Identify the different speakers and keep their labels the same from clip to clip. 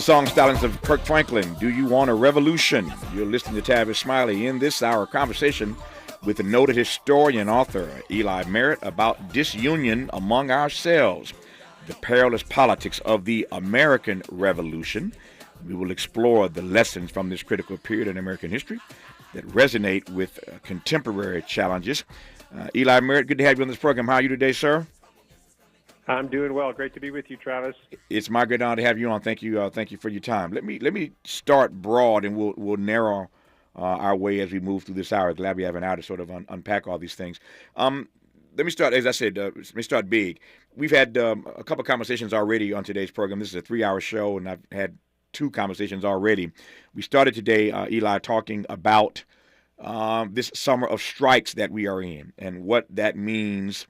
Speaker 1: The song stylings of Kirk Franklin, Do You Want a Revolution? You're listening to Tavis Smiley in this hour conversation with the noted historian author Eli Merritt about disunion among ourselves, the perilous politics of the American Revolution. We will explore the lessons from this critical period in American history that resonate with contemporary challenges. Eli Merritt, good to have you on this program. How are you today, sir?
Speaker 2: I'm doing well. Great to be with you, Travis.
Speaker 1: It's my great honor to have you on. Thank you for your time. Let me start broad, and we'll narrow our way as we move through this hour. Glad we have an hour to sort of unpack all these things. Let me start, as I said, let me start big. We've had a couple conversations already on today's program. This is a 3-hour show, and I've had 2 conversations already. We started today, Eli, talking about this summer of strikes that we are in and what that means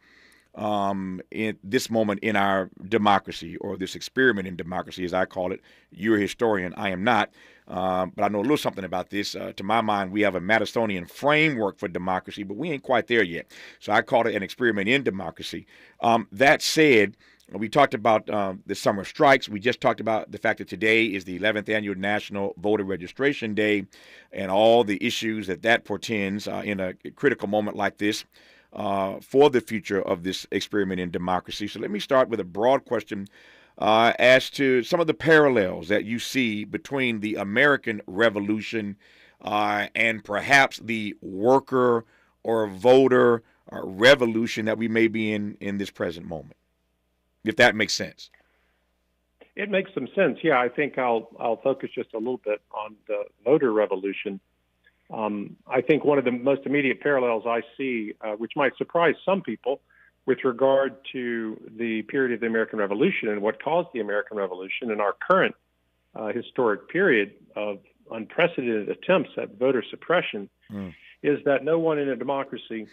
Speaker 1: in this moment in our democracy, or this experiment in democracy, as I call it. You're a historian. I am not. But I know a little something about this. To my mind, we have a Madisonian framework for democracy, but we ain't quite there yet. So I call it an experiment in democracy. That said, we talked about the summer strikes. We just talked about the fact that today is the 11th annual National Voter Registration Day and all the issues that portends in a critical moment like this for the future of this experiment in democracy. So let me start with a broad question as to some of the parallels that you see between the American Revolution and perhaps the worker or voter revolution that we may be in this present moment, if that makes sense.
Speaker 2: It makes some sense. Yeah, I think I'll focus just a little bit on the voter revolution. I think one of the most immediate parallels I see, which might surprise some people, with regard to the period of the American Revolution and what caused the American Revolution and our current historic period of unprecedented attempts at voter suppression, is that no one in a democracy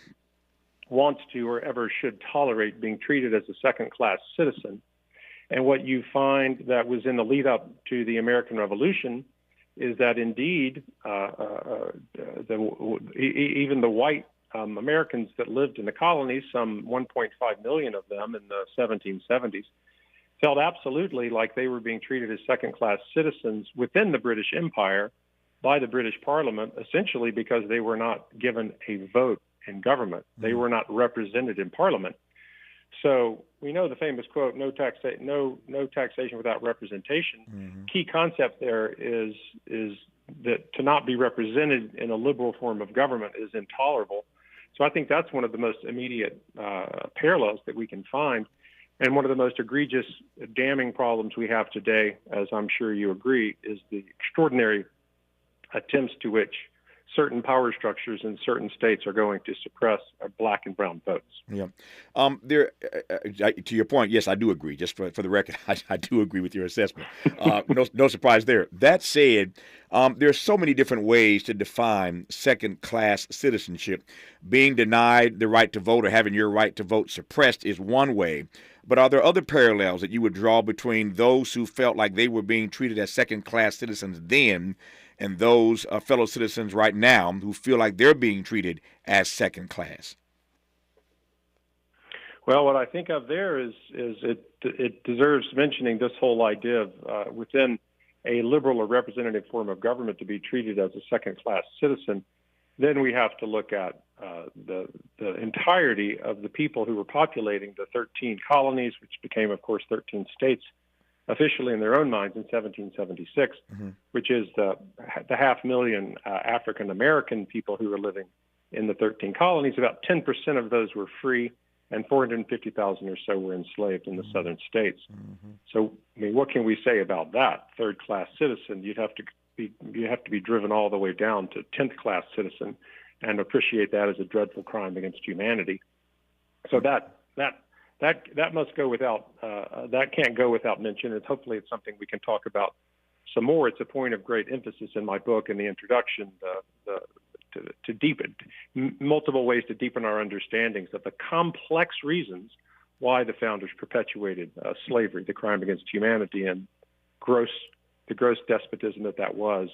Speaker 2: wants to or ever should tolerate being treated as a second-class citizen. And what you find that was in the lead-up to the American Revolution is that indeed even the white Americans that lived in the colonies, some 1.5 million of them in the 1770s, felt absolutely like they were being treated as second-class citizens within the British Empire by the British Parliament, essentially because they were not given a vote in government. They were not represented in Parliament. So we know the famous quote, no taxation without representation. Key concept there is that to not be represented in a liberal form of government is intolerable. So I think that's one of the most immediate parallels that we can find. And one of the most egregious, damning problems we have today, as I'm sure you agree, is the extraordinary attempts to which certain power structures in certain states are going to suppress black and brown votes. Yeah.
Speaker 1: To your point, yes, I do agree. Just for the record, I do agree with your assessment. No surprise there. That said, there are so many different ways to define second-class citizenship. Being denied the right to vote or having your right to vote suppressed is one way. But are there other parallels that you would draw between those who felt like they were being treated as second-class citizens then and those fellow citizens right now who feel like they're being treated as second class?
Speaker 2: Well, what I think of there is it deserves mentioning, this whole idea of within a liberal or representative form of government to be treated as a second-class citizen. Then we have to look at the entirety of the people who were populating the 13 colonies, which became, of course, 13 states, officially in their own minds in 1776, which is the 500,000 African-American people who were living in the 13 colonies. About 10% of those were free, and 450,000 or so were enslaved in the southern states. So, I mean, what can we say about that? Third-class citizen, you have to be driven all the way down to 10th-class citizen and appreciate that as a dreadful crime against humanity. So that must go without, that can't go without mention. And hopefully it's something we can talk about some more. It's a point of great emphasis in my book in the introduction, to deepen, multiple ways to deepen our understandings of the complex reasons why the founders perpetuated slavery, the crime against humanity, and gross the gross despotism that was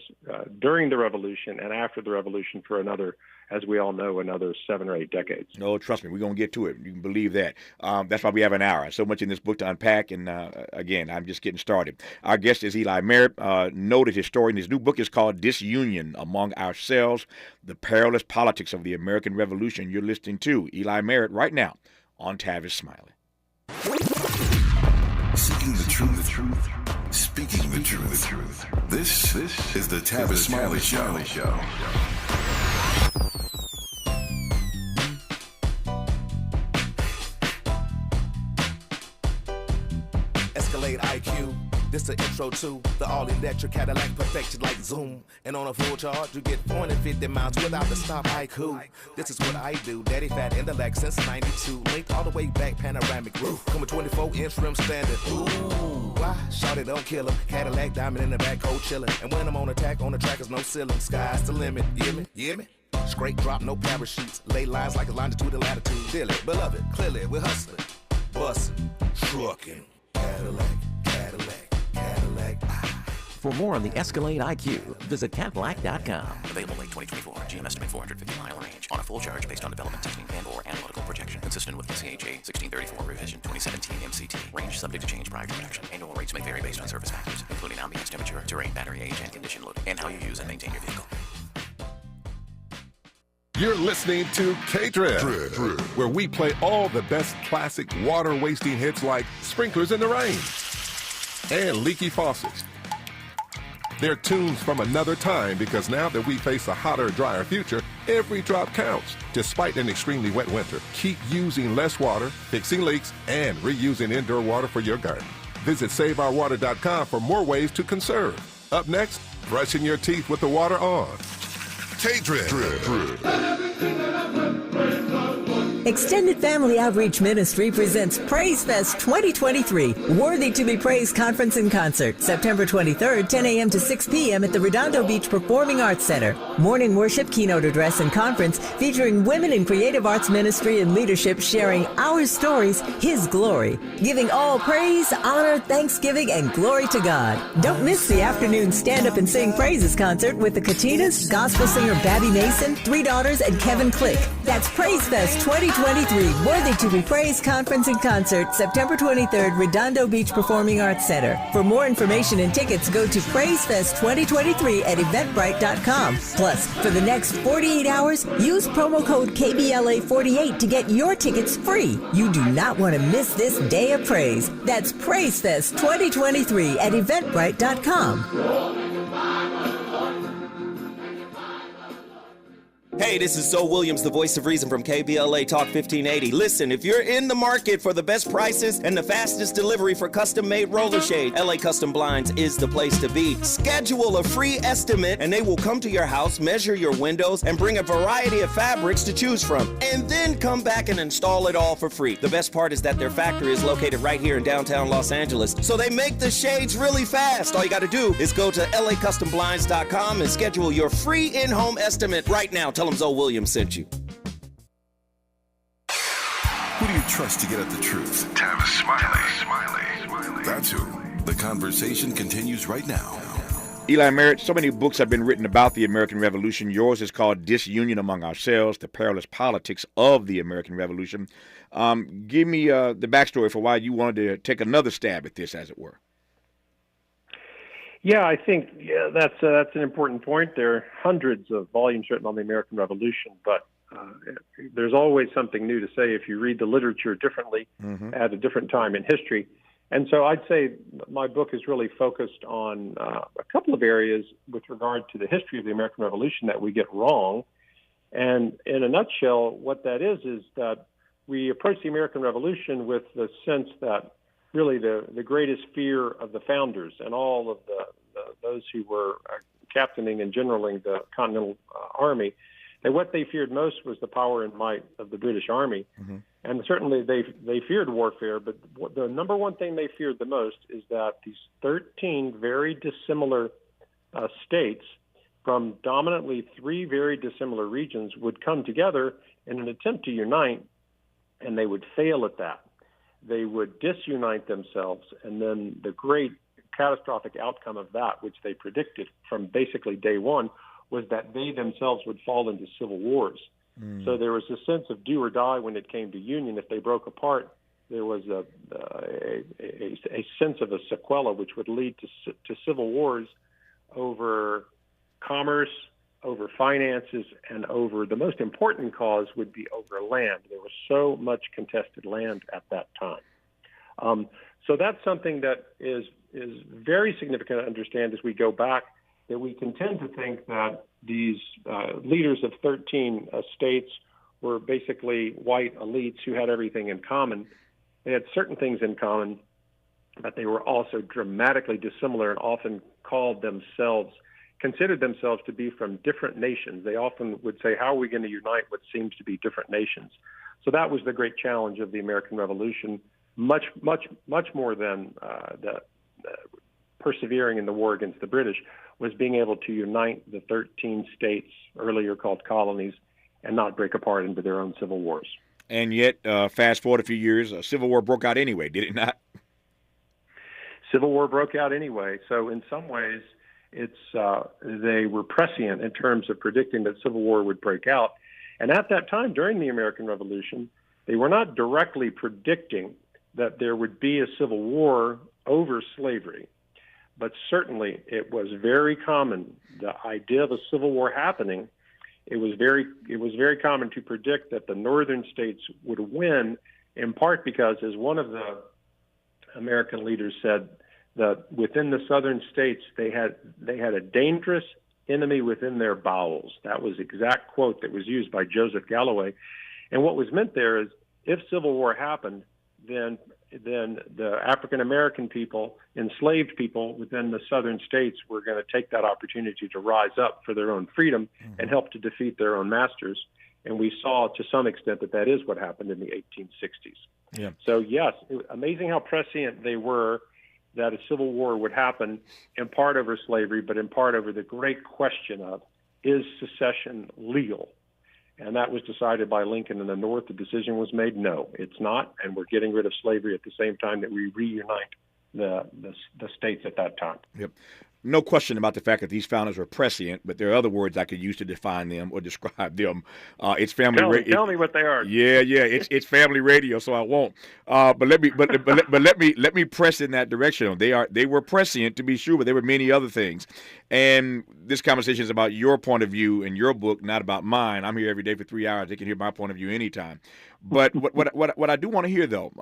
Speaker 2: during the revolution and after the revolution for another, as we all know, another 7 or 8 decades.
Speaker 1: No, trust me, we're going to get to it. You can believe that. That's why we have an hour. So much in this book to unpack. And again, I'm just getting started. Our guest is Eli Merritt, noted historian. His new book is called Disunion Among Ourselves, The Perilous Politics of the American Revolution. You're listening to Eli Merritt right now on Tavis Smiley.
Speaker 3: Seeking the truth, speaking the truth. This is the Tavis Smiley Show.
Speaker 4: Escalade IQ. This the intro to the all-electric Cadillac, perfected like Zoom. And on a full charge, you get 450 miles without the stop. Haiku. This is what I do. Daddy fat intellect since 92. Linked all the way back, panoramic roof. Come with 24-inch rim standard. Ooh, why? Shout it, don't kill him. Cadillac diamond in the back, cold chillin'. And when I'm on attack, on the track is no ceiling. Sky's the limit. You hear me? You hear me? Straight drop, no parachutes. Lay lines like a longitude and latitude. Deal it, beloved, clearly we're hustling. Bustin', truckin'. Cadillac, Cadillac, Cadillac.
Speaker 5: For more on the Escalade IQ, visit Cadillac.com.
Speaker 6: Available late 2024. GM estimate 450-mile range. On a full charge based on development testing and/or analytical projection. Consistent with the CHA 1634 revision 2017 MCT. Range subject to change prior to production. Annual rates may vary based on service factors, including ambience temperature, terrain, battery age, and condition loading, and how you use and maintain your vehicle.
Speaker 7: You're listening to K-Drip, where we play all the best classic water-wasting hits like Sprinklers in the Rain and Leaky Faucets. They're tunes from another time because now that we face a hotter, drier future, every drop counts. Despite an extremely wet winter, keep using less water, fixing leaks, and reusing indoor water for your garden. Visit SaveOurWater.com for more ways to conserve. Up next, brushing your teeth with the water on. K-Drip.
Speaker 8: Extended Family Outreach Ministry presents Praise Fest 2023, Worthy to be Praised Conference and Concert, September 23rd, 10 a.m. to 6 p.m. at the Redondo Beach Performing Arts Center. Morning worship, keynote address, and conference featuring women in creative arts ministry and leadership sharing our stories, His glory, giving all praise, honor, thanksgiving, and glory to God. Don't miss the afternoon stand-up and sing praises concert with the Katinas, gospel singer Babby Mason, 3 daughters, and Kevin Click. That's Praise Fest 2023, Worthy to be Praised Conference and Concert, September 23rd, Redondo Beach Performing Arts Center. For more information and tickets, go to PraiseFest 2023 at Eventbrite.com. Plus, for the next 48 hours, use promo code KBLA48 to get your tickets free. You do not want to miss this day of praise. That's PraiseFest 2023 at Eventbrite.com.
Speaker 9: Hey, this is Zoe Williams, the voice of reason from KBLA Talk 1580. Listen, if you're in the market for the best prices and the fastest delivery for custom-made roller shade, LA Custom Blinds is the place to be. Schedule a free estimate and they will come to your house, measure your windows, and bring a variety of fabrics to choose from, and then come back and install it all for free. The best part is that their factory is located right here in downtown Los Angeles, so they make the shades really fast. All you got to do is go to lacustomblinds.com and schedule your free in-home estimate right now. Tell them Zoe Williams sent you.
Speaker 3: Who do you trust to get at the truth? Tavis Smiley. That's who. The conversation continues right now.
Speaker 1: Eli Merritt, so many books have been written about the American Revolution. Yours is called Disunion Among Ourselves, The Perilous Politics of the American Revolution. Give me the backstory for why you wanted to take another stab at this, as it were.
Speaker 2: Yeah, I think that's an important point. There are hundreds of volumes written on the American Revolution, but there's always something new to say if you read the literature differently at a different time in history. And so I'd say my book is really focused on a couple of areas with regard to the history of the American Revolution that we get wrong. And in a nutshell, what that is that we approach the American Revolution with the sense that really the greatest fear of the founders and all of those who were captaining and generaling the Continental Army, that what they feared most was the power and might of the British Army. And certainly they feared warfare, but the number one thing they feared the most is that these 13 very dissimilar states from dominantly 3 very dissimilar regions would come together in an attempt to unite, and they would fail at that. They would disunite themselves, and then the great catastrophic outcome of that, which they predicted from basically day one, was that they themselves would fall into civil wars. So there was a sense of do or die when it came to union. If they broke apart, there was a sense of a sequela which would lead to civil wars over commerce, over finances, and over the most important cause would be over land. There was so much contested land at that time. So that's something that is very significant to understand as we go back, that we can tend to think that these leaders of 13 states were basically white elites who had everything in common. They had certain things in common, but they were also dramatically dissimilar and often considered themselves to be from different nations. They often would say, how are we going to unite what seems to be different nations? So that was the great challenge of the American Revolution, much more than the persevering in the war against the British, was being able to unite the 13 states, earlier called colonies, and not break apart into their own civil wars.
Speaker 1: And yet, fast forward a few years, a civil war broke out anyway, did it not?
Speaker 2: Civil war broke out anyway. So in some ways, they were prescient in terms of predicting that civil war would break out. And at that time, during the American Revolution, they were not directly predicting that there would be a civil war over slavery. But certainly it was very common, the idea of a civil war happening. It was very common to predict that the northern states would win, in part because, as one of the American leaders said, that within the southern states they had a dangerous enemy within their bowels. That was the exact quote that was used by Joseph Galloway. And what was meant there is, if civil war happened, then the African American people, enslaved people within the southern states, were going to take that opportunity to rise up for their own freedom and help to defeat their own masters. And we saw to some extent that is what happened in the 1860s.
Speaker 1: Yeah.
Speaker 2: So yes, amazing how prescient they were that a civil war would happen, in part over slavery, but in part over the great question of, is secession legal? And that was decided by Lincoln in the North. The decision was made, no, it's not, and we're getting rid of slavery at the same time that we reunite the states at that time.
Speaker 1: Yep. No question about the fact that these founders were prescient, but there are other words I could use to define them or describe them. It's family.
Speaker 2: Tell me what they are.
Speaker 1: Yeah. It's family radio, so I won't. But let me press in that direction. They were prescient to be sure, but there were many other things. And this conversation is about your point of view in your book, not about mine. I'm here every day for 3 hours. They can hear my point of view anytime. But what I do want to hear, though,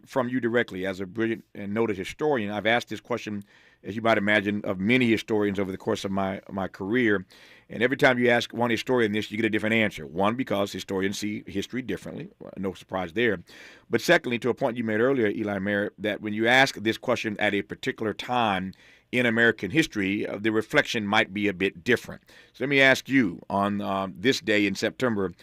Speaker 1: from you directly as a brilliant and noted historian, I've asked this question, as you might imagine, of many historians over the course of my career. And every time you ask one historian this, you get a different answer. One, because historians see history differently. No surprise there. But secondly, to a point you made earlier, Eli Merritt, that when you ask this question at a particular time in American history, the reflection might be a bit different. So let me ask you, on this day in September,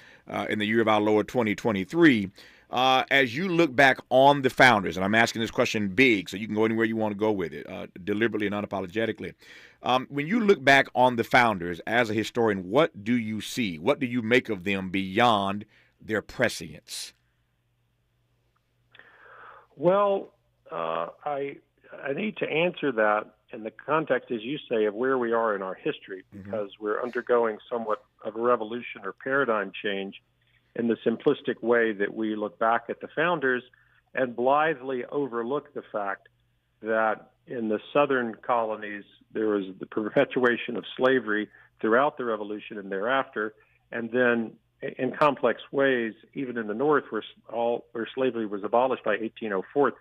Speaker 1: in the year of our Lord 2023, as you look back on the founders, and I'm asking this question big, so you can go anywhere you want to go with it, deliberately and unapologetically. When you look back on the founders as a historian, what do you see? What do you make of them beyond their prescience?
Speaker 2: Well, I need to answer that in the context, as you say, of where we are in our history, because we're undergoing somewhat of a revolution or paradigm change in the simplistic way that we look back at the founders and blithely overlook the fact that in the southern colonies there was the perpetuation of slavery throughout the revolution and thereafter, and then in complex ways, even in the North, where slavery was abolished by 1804,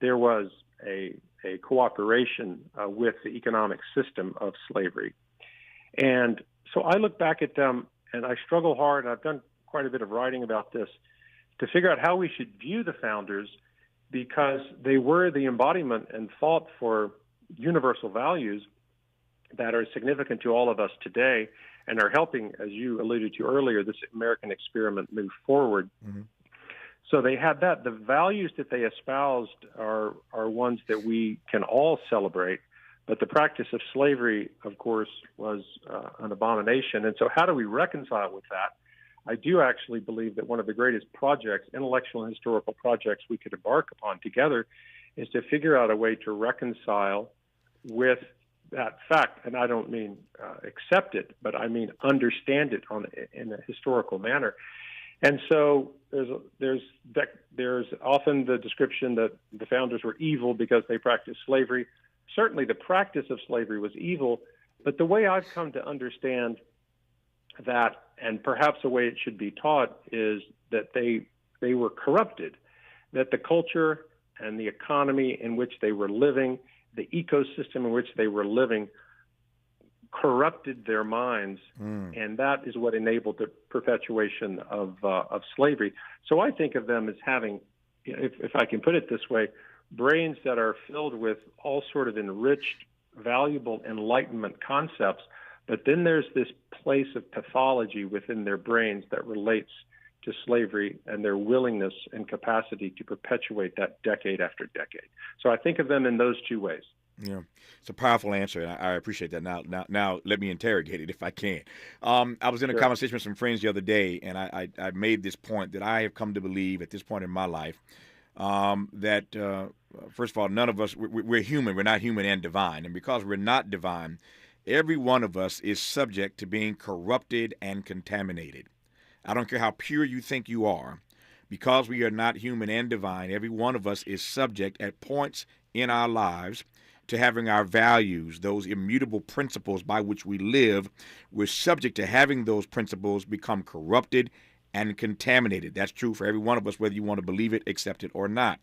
Speaker 2: there was a cooperation with the economic system of slavery. And so I look back at them and I struggle hard, and I've done quite a bit of writing about this, to figure out how we should view the founders, because they were the embodiment and fought for universal values that are significant to all of us today and are helping, as you alluded to earlier, this American experiment move forward. So they had that. The values that they espoused are ones that we can all celebrate, but the practice of slavery, of course, was an abomination. And so how do we reconcile with that? I do actually believe that one of the greatest projects, intellectual and historical projects we could embark upon together, is to figure out a way to reconcile with that fact, and I don't mean accept it, but I mean understand it in a historical manner. And so there's often the description that the founders were evil because they practiced slavery. Certainly the practice of slavery was evil, but the way I've come to understand that, and perhaps the way it should be taught, is that they were corrupted, that the culture and the economy in which they were living, the ecosystem in which they were living, corrupted their minds, and that is what enabled the perpetuation of slavery. So I think of them as having, if I can put it this way, brains that are filled with all sort of enriched, valuable Enlightenment concepts, but then there's this place of pathology within their brains that relates to slavery and their willingness and capacity to perpetuate that decade after decade. So I think of them in those two ways.
Speaker 1: Yeah, it's a powerful answer, and I appreciate that. Now, let me interrogate it if I can. I was in a conversation with some friends the other day, and I made this point that I have come to believe at this point in my life that, first of all, none of us, we're human. We're not human and divine. And because we're not divine, every one of us is subject to being corrupted and contaminated. I don't care how pure you think you are. Because we are not human and divine, every one of us is subject at points in our lives to having our values, those immutable principles by which we live. We're subject to having those principles become corrupted and contaminated. That's true for every one of us, whether you want to believe it, accept it, or not.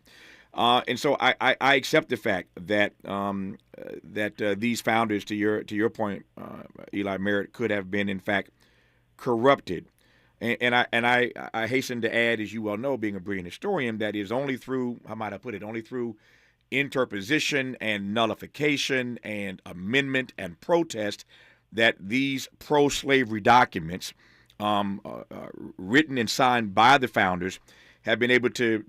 Speaker 1: And so I accept the fact that these founders, to your point, Eli Merritt, could have been in fact corrupted. And I hasten to add, as you well know, being a brilliant historian, that is only through, how might I put it, only through interposition and nullification and amendment and protest that these pro-slavery documents written and signed by the founders have been able to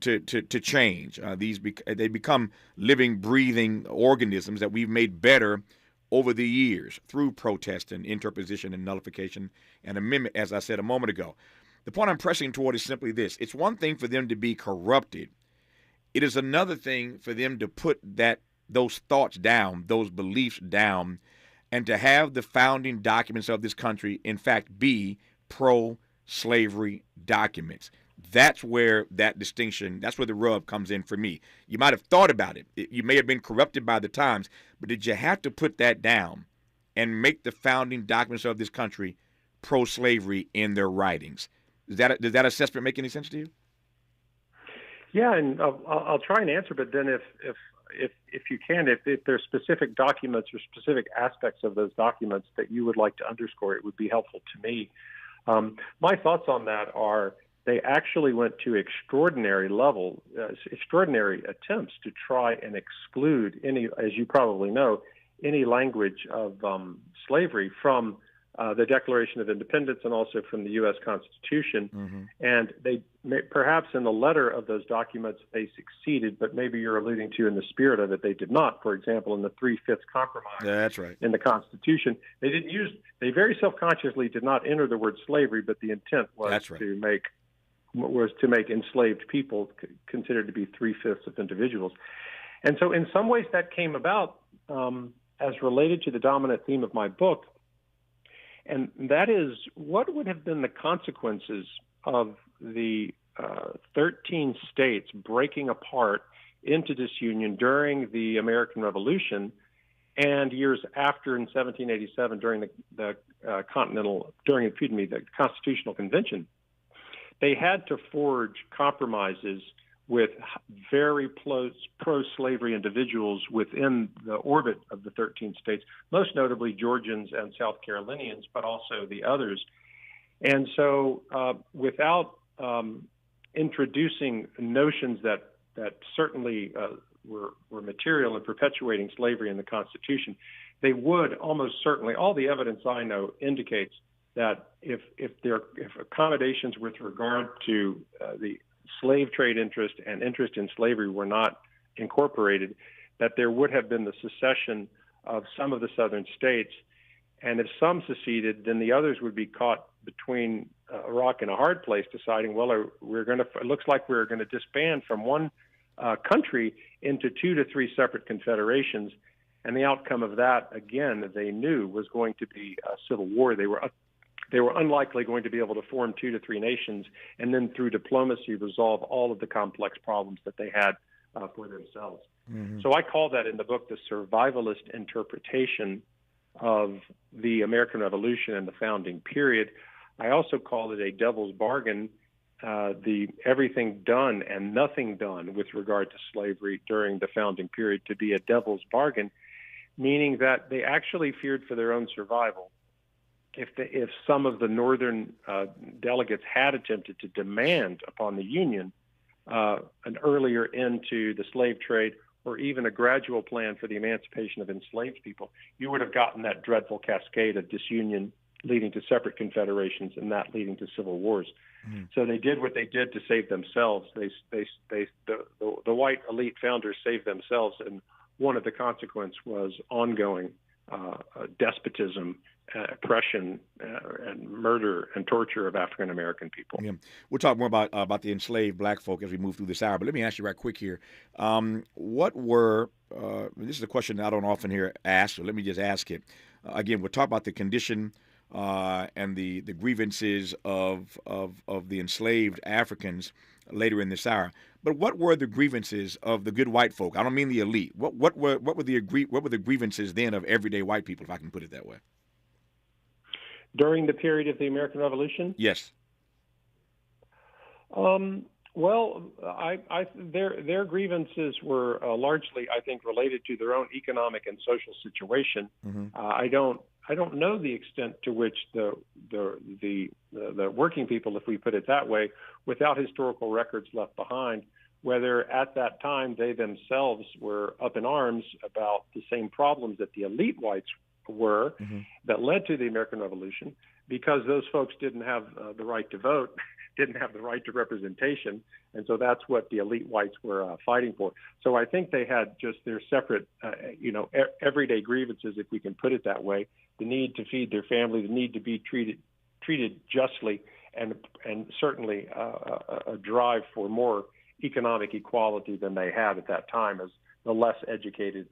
Speaker 1: change. They become living, breathing organisms that we've made better over the years through protest and interposition and nullification and amendment, as I said a moment ago. The point I'm pressing toward is simply this. It's one thing for them to be corrupted. It is another thing for them to put those thoughts down, those beliefs down, and to have the founding documents of this country, in fact, be pro-slavery documents. That's where that distinction, that's where the rub comes in for me. You might have thought about it. You may have been corrupted by the times, but did you have to put that down and make the founding documents of this country pro-slavery in their writings? Does that assessment make any sense to you?
Speaker 2: Yeah, and I'll try and answer, but then if you can, if there's specific documents or specific aspects of those documents that you would like to underscore, it would be helpful to me. My thoughts on that are they actually went to extraordinary attempts to try and exclude any, as you probably know, any language of slavery from the Declaration of Independence and also from the U.S. Constitution. Mm-hmm. And they perhaps in the letter of those documents they succeeded, but maybe you're alluding to in the spirit of it they did not. For example, in the 3/5 compromise,
Speaker 1: that's right,
Speaker 2: in the Constitution, they very self-consciously did not enter the word slavery, but the intent was to make enslaved people considered to be 3/5 of individuals. And so in some ways that came about as related to the dominant theme of my book, and that is what would have been the consequences of the 13 states breaking apart into disunion during the American Revolution and years after in 1787 during the Constitutional Convention. They had to forge compromises with very pro-slavery individuals within the orbit of the 13 states, most notably Georgians and South Carolinians, but also the others. And so without introducing notions that certainly were material in perpetuating slavery in the Constitution, they would almost certainly, all the evidence I know indicates that if accommodations with regard to the slave trade interest and interest in slavery were not incorporated, that there would have been the secession of some of the southern states. And if some seceded, then the others would be caught between a rock and a hard place, deciding, well, it looks like we're going to disband from one country into 2 to 3 separate confederations. And the outcome of that, again, they knew was going to be a civil war. They were unlikely going to be able to form 2 to 3 nations and then through diplomacy resolve all of the complex problems that they had for themselves. Mm-hmm. So I call that in the book the survivalist interpretation of the American Revolution and the founding period. I also call it a devil's bargain, the everything done and nothing done with regard to slavery during the founding period to be a devil's bargain, meaning that they actually feared for their own survival. If some of the northern delegates had attempted to demand upon the Union an earlier end to the slave trade or even a gradual plan for the emancipation of enslaved people, you would have gotten that dreadful cascade of disunion leading to separate confederations and that leading to civil wars. Mm. So they did what they did to save themselves. The white elite founders saved themselves, and one of the consequences was ongoing despotism, oppression, and murder and torture of African American people.
Speaker 1: Yeah. We'll talk more about the enslaved black folk as we move through this hour. But let me ask you right quick here: what were this is a question that I don't often hear asked, so let me just ask it again. We'll talk about the condition and the grievances of the enslaved Africans later in this hour. But what were the grievances of the good white folk? I don't mean the elite. What were the grievances then of everyday white people, if I can put it that way?
Speaker 2: During the period of the American Revolution?
Speaker 1: Yes.
Speaker 2: Well, their grievances were largely, I think, related to their own economic and social situation. Mm-hmm. I don't know the extent to which the working people, if we put it that way, without historical records left behind, whether at that time they themselves were up in arms about the same problems that the elite whites were, mm-hmm. that led to the American Revolution, because those folks didn't have the right to vote, didn't have the right to representation, and so that's what the elite whites were fighting for. So I think they had just their separate, everyday grievances, if we can put it that way, the need to feed their family, the need to be treated justly, and certainly a drive for more economic equality than they had at that time, as the less educated,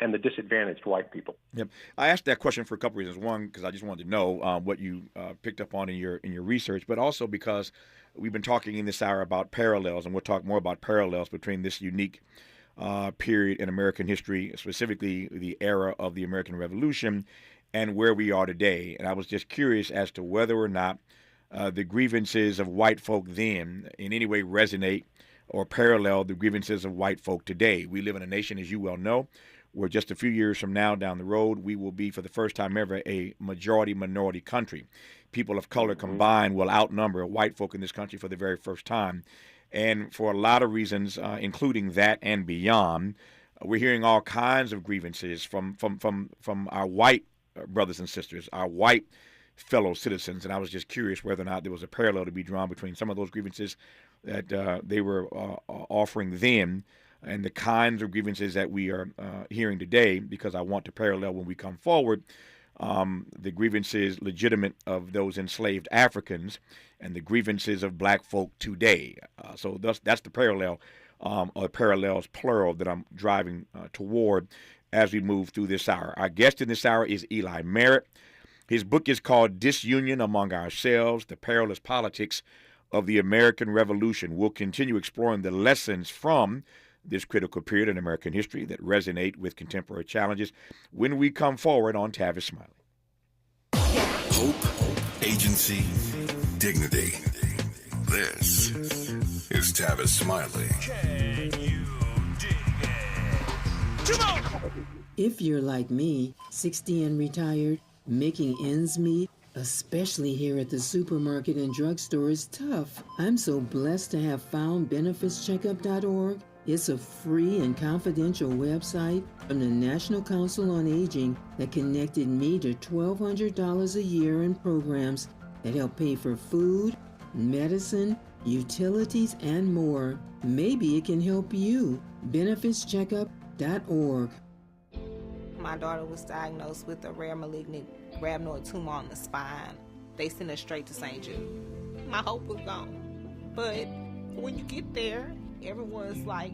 Speaker 2: and the disadvantaged white people.
Speaker 1: Yep. I asked that question for a couple reasons. One, because I just wanted to know what you picked up on in your research, but also because we've been talking in this hour about parallels, and we'll talk more about parallels between this unique period in American history, specifically the era of the American Revolution, and where we are today. And I was just curious as to whether or not the grievances of white folk then in any way resonate or parallel the grievances of white folk today. We live in a nation, as you well know, where just a few years from now down the road, we will be, for the first time ever, a majority-minority country. People of color combined will outnumber white folk in this country for the very first time. And for a lot of reasons, including that and beyond, we're hearing all kinds of grievances from our white brothers and sisters, our white fellow citizens. And I was just curious whether or not there was a parallel to be drawn between some of those grievances that they were offering then and the kinds of grievances that we are hearing today, because I want to parallel when we come forward the grievances legitimate of those enslaved Africans and the grievances of black folk today. So that's the parallel, or parallels plural, that I'm driving toward as we move through this hour. Our guest in this hour is Eli Merritt. His book is called Disunion Among Ourselves, The Perilous Politics of the American Revolution. We'll continue exploring the lessons from this critical period in American history that resonate with contemporary challenges when we come forward on Tavis Smiley.
Speaker 3: Hope, agency, dignity. This is Tavis Smiley.
Speaker 10: Can you dig it? Come on!
Speaker 11: If you're like me, 60 and retired, making ends meet, especially here at the supermarket and drugstore, is tough. I'm so blessed to have found benefitscheckup.org. It's a free and confidential website from the National Council on Aging that connected me to $1,200 a year in programs that help pay for food, medicine, utilities, and more. Maybe it can help you. Benefitscheckup.org.
Speaker 12: My daughter was diagnosed with a rare malignant rhabdoid tumor on the spine. They sent her straight to St. Jude. My hope was gone. But when you get there, everyone's like,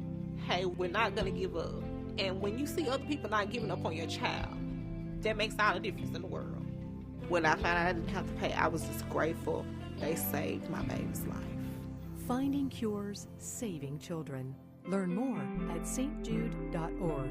Speaker 12: hey, we're not going to give up. And when you see other people not giving up on your child, that makes all the difference in the world. When I found out I didn't have to pay, I was just grateful they saved my baby's life.
Speaker 13: Finding cures, saving children. Learn more at stjude.org.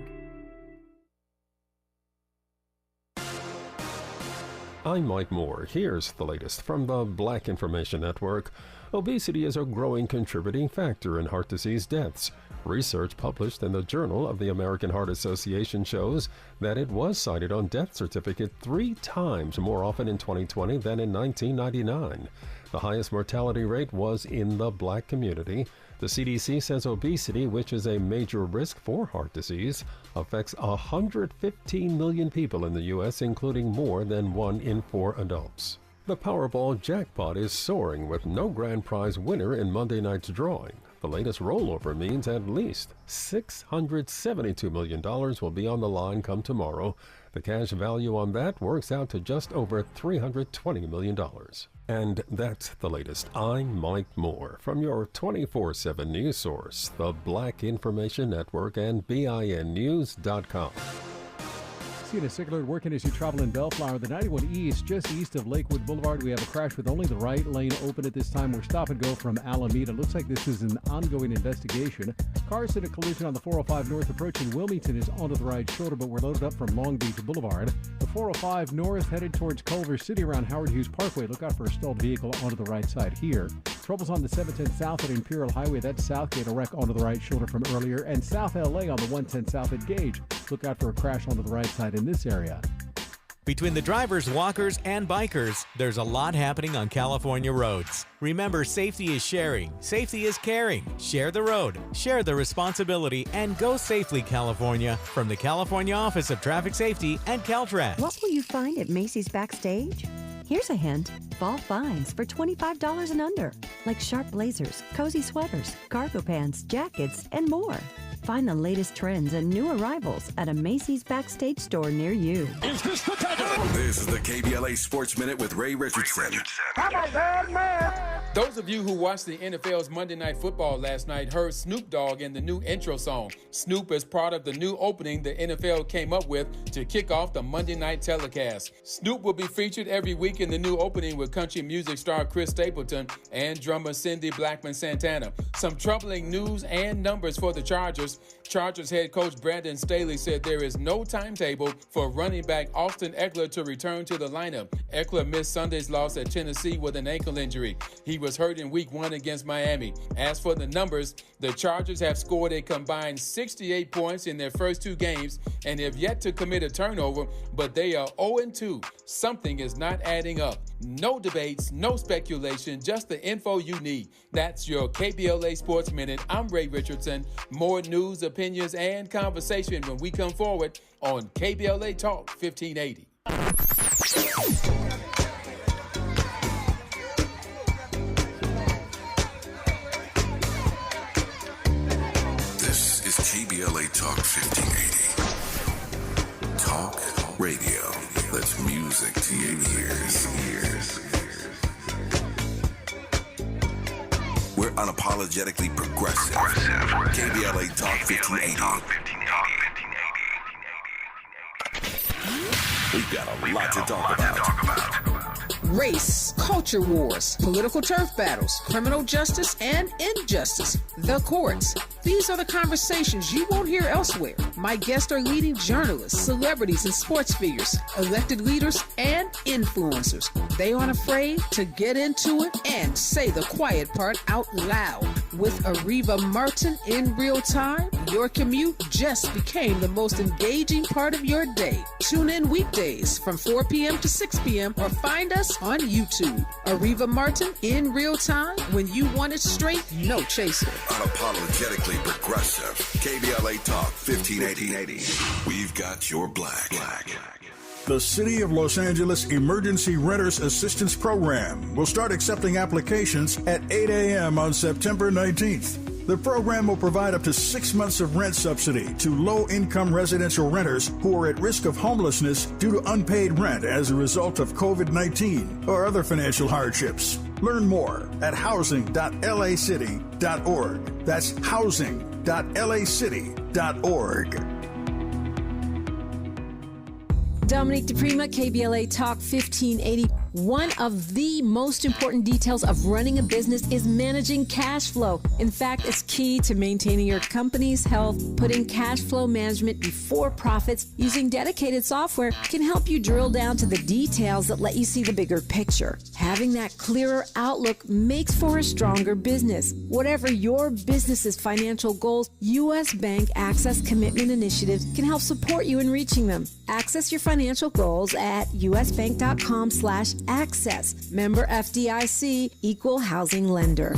Speaker 14: I'm Mike Moore. Here's the latest from the Black Information Network. Obesity is a growing contributing factor in heart disease deaths. Research published in the Journal of the American Heart Association shows that it was cited on death certificate 3 times more often in 2020 than in 1999. The highest mortality rate was in the Black community. The CDC says obesity, which is a major risk for heart disease, affects 115 million people in the U.S., including more than 1 in 4 adults. The Powerball jackpot is soaring with no grand prize winner in Monday night's drawing. The latest rollover means at least $672 million will be on the line come tomorrow. The cash value on that works out to just over $320 million. And that's the latest. I'm Mike Moore from your 24/7 news source, the Black Information Network and BINnews.com.
Speaker 15: Seeing a sick alert working as you travel in Bellflower. The 91 East, just east of Lakewood Boulevard. We have a crash with only the right lane open at this time. We're stop and go from Alameda. Looks like this is an ongoing investigation. Cars in a collision on the 405 North approaching Wilmington is onto the right shoulder, but we're loaded up from Long Beach Boulevard. The 405 North headed towards Culver City around Howard Hughes Parkway. Look out for a stalled vehicle onto the right side here. Troubles on the 710 South at Imperial Highway. That's Southgate, a wreck onto the right shoulder from earlier. And South LA on the 110 South at Gage. Look out for a crash onto the right side in this area.
Speaker 16: Between the drivers, walkers, and bikers, there's a lot happening on California roads. Remember, safety is sharing. Safety is caring. Share the road, share the responsibility, and go safely, California. From the California Office of Traffic Safety and Caltrans.
Speaker 17: What will you find at Macy's Backstage? Here's a hint. Fall finds for $25 and under, like sharp blazers, cozy sweaters, cargo pants, jackets, and more. Find the latest trends and new arrivals at a Macy's Backstage store near you.
Speaker 3: Is this the time? This is the KBLA Sports Minute with Ray Richardson.
Speaker 18: I'm a bad man. Those of you who watched the NFL's Monday Night Football last night heard Snoop Dogg in the new intro song. Snoop is part of the new opening the NFL came up with to kick off the Monday night telecast. Snoop will be featured every week in the new opening with country music star Chris Stapleton and drummer Cindy Blackman Santana. Some troubling news and numbers for the Chargers. Chargers head coach Brandon Staley said there is no timetable for running back Austin Eckler to return to the lineup. Eckler missed Sunday's loss at Tennessee with an ankle injury. He was hurt in Week 1 against Miami. As for the numbers, the Chargers have scored a combined 68 points in their first 2 games and have yet to commit a turnover, but they are 0-2. Something is not adding up. No debates, no speculation, just the info you need. That's your KBLA Sports Minute. I'm Ray Richardson. More news, opinions, and conversation when we come forward on KBLA Talk 1580.
Speaker 3: This is KBLA Talk 1580. Talk radio. That's music to your ears. We're unapologetically progressive. KBLA Talk 1580. We've got a lot to talk about.
Speaker 19: Race, culture wars, political turf battles, criminal justice and injustice, the courts. These are the conversations you won't hear elsewhere. My guests are leading journalists, celebrities, and sports figures, elected leaders, and influencers. They aren't afraid to get into it and say the quiet part out loud. With Ariva Martin in real time, your commute just became the most engaging part of your day. Tune in weekdays from 4 p.m. to 6 p.m. or find us on YouTube. Ariva Martin in real time, when you want it straight, no chaser.
Speaker 3: Unapologetically progressive. KBLA Talk 1580. We've got your black.
Speaker 20: The City of Los Angeles Emergency Renters Assistance Program will start accepting applications at 8 a.m. on September 19th. The program will provide up to 6 months of rent subsidy to low-income residential renters who are at risk of homelessness due to unpaid rent as a result of COVID-19 or other financial hardships. Learn more at housing.lacity.org. That's housing.lacity.org.
Speaker 21: Dominique DePrima, KBLA Talk 1580. One of the most important details of running a business is managing cash flow. In fact, it's key to maintaining your company's health. Putting cash flow management before profits using dedicated software can help you drill down to the details that let you see the bigger picture. Having that clearer outlook makes for a stronger business. Whatever your business's financial goals, U.S. Bank Access Commitment Initiatives can help support you in reaching them. Access your financial goals at usbank.com/access. Member FDIC, equal housing lender.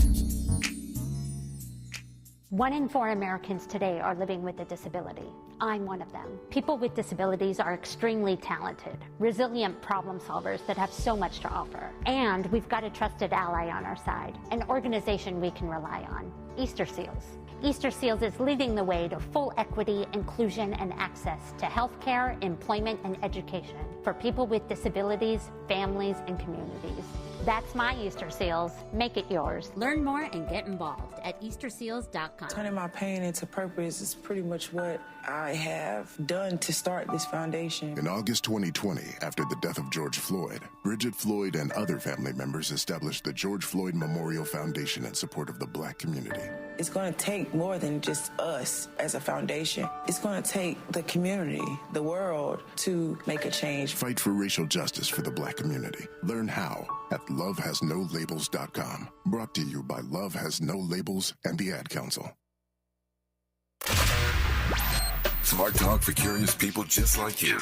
Speaker 22: 1 in 4 Americans today are living with a disability. I'm one of them. People with disabilities are extremely talented, resilient problem solvers that have so much to offer. And we've got a trusted ally on our side, an organization we can rely on, Easter Seals. Easter Seals is leading the way to full equity, inclusion, and access to healthcare, employment, and education for people with disabilities, families, and communities. That's my Easter Seals. Make it yours.
Speaker 23: Learn more and get involved at easterseals.com.
Speaker 24: Turning my pain into purpose is pretty much what I have done to start this foundation.
Speaker 3: In August 2020, after the death of George Floyd, Bridget Floyd and other family members established the George Floyd Memorial Foundation in support of the Black community.
Speaker 24: It's going to take more than just us as a foundation. It's going to take the community, the world, to make a change.
Speaker 3: Fight for racial justice for the Black community. Learn how at lovehasnolabels.com. Brought to you by Love Has No Labels and the Ad Council. Smart talk for curious people just like you.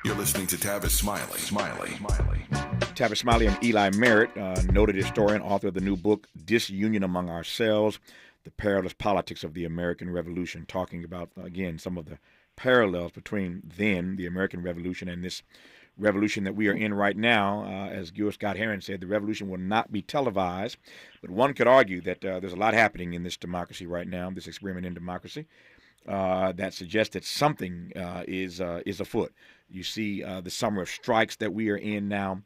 Speaker 3: You're listening to Tavis Smiley.
Speaker 1: Tavis Smiley and Eli Merritt, noted historian, author of the new book, Disunion Among Ourselves, The Perilous Politics of the American Revolution, talking about, again, some of the parallels between then, the American Revolution, and this revolution that we are in right now. As Gil Scott Heron said, the revolution will not be televised, but one could argue that there's a lot happening in this democracy right now, this experiment in democracy, that suggests that something is afoot. You see the summer of strikes that we are in now.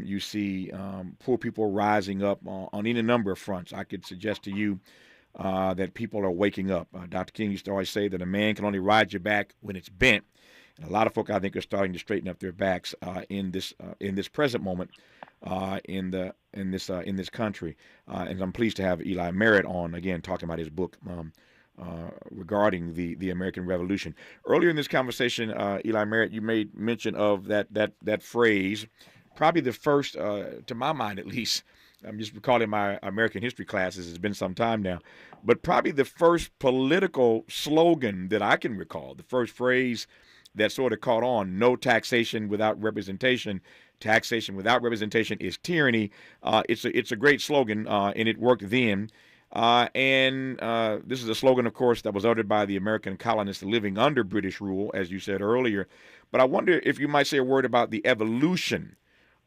Speaker 1: You see poor people rising up on any number of fronts. I could suggest to you that people are waking up. Dr. King used to always say that a man can only ride your back when it's bent. And a lot of folk, I think, are starting to straighten up their backs in this present moment in this country. And I'm pleased to have Eli Merritt on again, talking about his book regarding the American Revolution. Earlier in this conversation, Eli Merritt, you made mention of that phrase, probably the first, to my mind at least. I'm just recalling my American history classes. It's been some time now, but probably the first political slogan that I can recall, the first phrase that sort of caught on: no taxation without representation. Taxation without representation is tyranny. It's a great slogan, and it worked then. And this is a slogan, of course, that was uttered by the American colonists living under British rule, as you said earlier. But I wonder if you might say a word about the evolution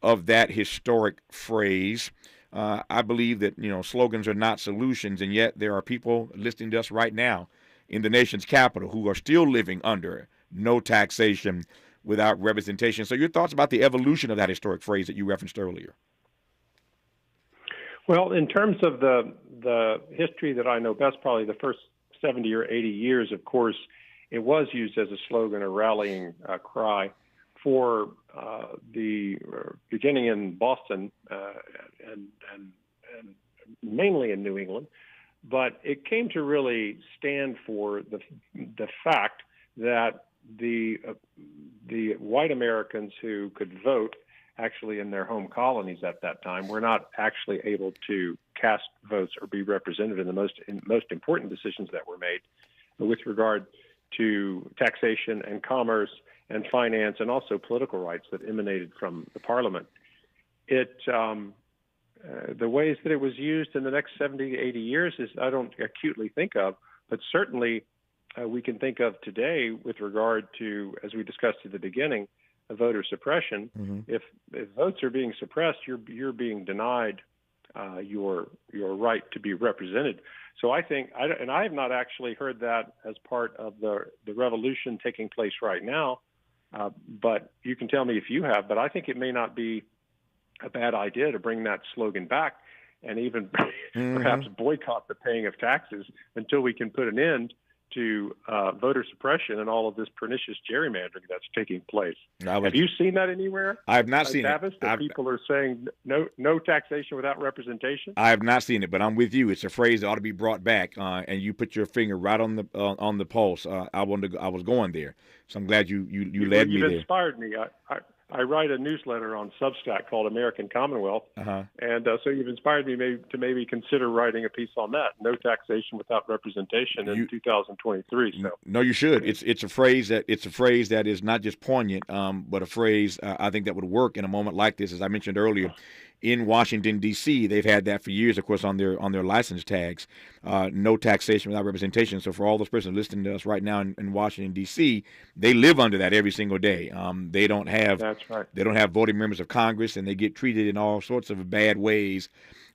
Speaker 1: of that historic phrase. I believe that, slogans are not solutions, and yet there are people listening to us right now in the nation's capital who are still living under no taxation without representation. So your thoughts about the evolution of that historic phrase that you referenced earlier?
Speaker 2: Well, in terms of the history that I know best, probably the first 70 or 80 years, of course, it was used as a slogan, a rallying cry for the beginning in Boston and mainly in New England. But it came to really stand for the fact that the white Americans who could vote actually in their home colonies at that time were not actually able to cast votes or be represented in the most important decisions that were made with regard to taxation and commerce and finance and also political rights that emanated from the Parliament. The ways that it was used in the next 70 to 80 years is I don't acutely think of, but certainly we can think of today with regard to, as we discussed at the beginning, voter suppression. Mm-hmm. If votes are being suppressed, you're being denied your right to be represented. So I think, and I have not actually heard that as part of the revolution taking place right now, but you can tell me if you have, but I think it may not be a bad idea to bring that slogan back and even perhaps boycott the paying of taxes until we can put an end to voter suppression and all of this pernicious gerrymandering that's taking place.
Speaker 1: Have
Speaker 2: you seen that anywhere?
Speaker 1: I have not seen
Speaker 2: Tavis,
Speaker 1: it.
Speaker 2: that people are saying no taxation without representation?
Speaker 1: I have not seen it, but I'm with you. It's a phrase that ought to be brought back, and you put your finger right on the pulse. I was going there, so I'm glad you led me there.
Speaker 2: You've inspired me. I write a newsletter on Substack called American Commonwealth, and so you've inspired me to maybe consider writing a piece on that. No taxation without representation in 2023. So
Speaker 1: no, you should. It's a phrase that is not just poignant, but a phrase I think that would work in a moment like this. As I mentioned earlier, in Washington D.C., they've had that for years, of course, on their license tags. No taxation without representation. So for all those persons listening to us right now in Washington D.C., they live under that every single day. They don't have They don't have voting members of Congress, and they get treated in all sorts of bad ways,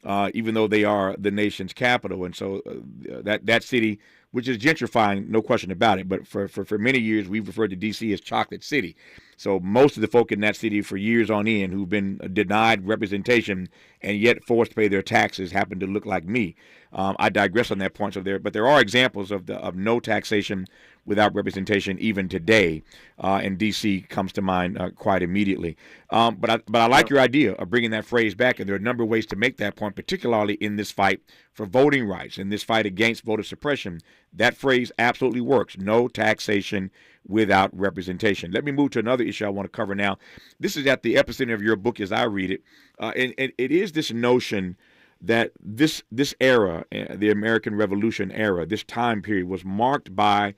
Speaker 1: even though they are the nation's capital. And so that city, which is gentrifying, no question about it. But for many years, we've referred to D.C. as Chocolate City. So most of the folk in that city for years on end who've been denied representation and yet forced to pay their taxes happen to look like me. I digress on that point. But there are examples of no taxation without representation even today, and D.C. comes to mind quite immediately. But I like your idea of bringing that phrase back, and there are a number of ways to make that point, particularly in this fight for voting rights, in this fight against voter suppression. That phrase absolutely works. No taxation without representation. Let me move to another issue I want to cover now. This is at the epicenter of your book as I read it, and it is this notion that this era, the American Revolution era, this time period was marked by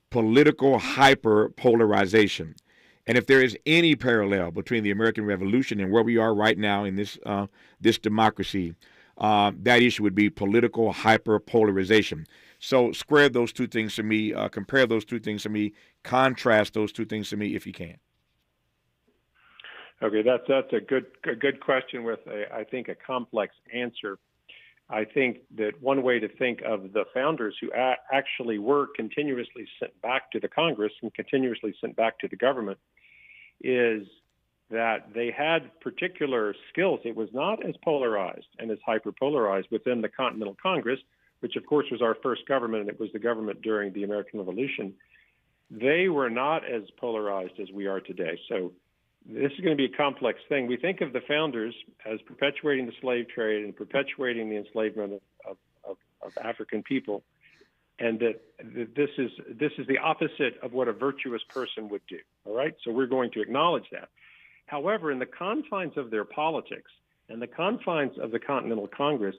Speaker 1: political hyperpolarization. And if there is any parallel between the American Revolution and where we are right now in this democracy, that issue would be political hyperpolarization. So square those two things for me, compare those two things for me, contrast those two things for me if you can.
Speaker 2: Okay, that's a good question with I think a complex answer. I think that one way to think of the founders who actually were continuously sent back to the Congress and continuously sent back to the government is that they had particular skills. It was not as polarized and as hyperpolarized within the Continental Congress, which of course was our first government, and it was the government during the American Revolution. They were not as polarized as we are today. So this is going to be a complex thing. We think of the founders as perpetuating the slave trade and perpetuating the enslavement of African people, and that this is the opposite of what a virtuous person would do. All right, so we're going to acknowledge that. However, in the confines of their politics and the confines of the Continental Congress,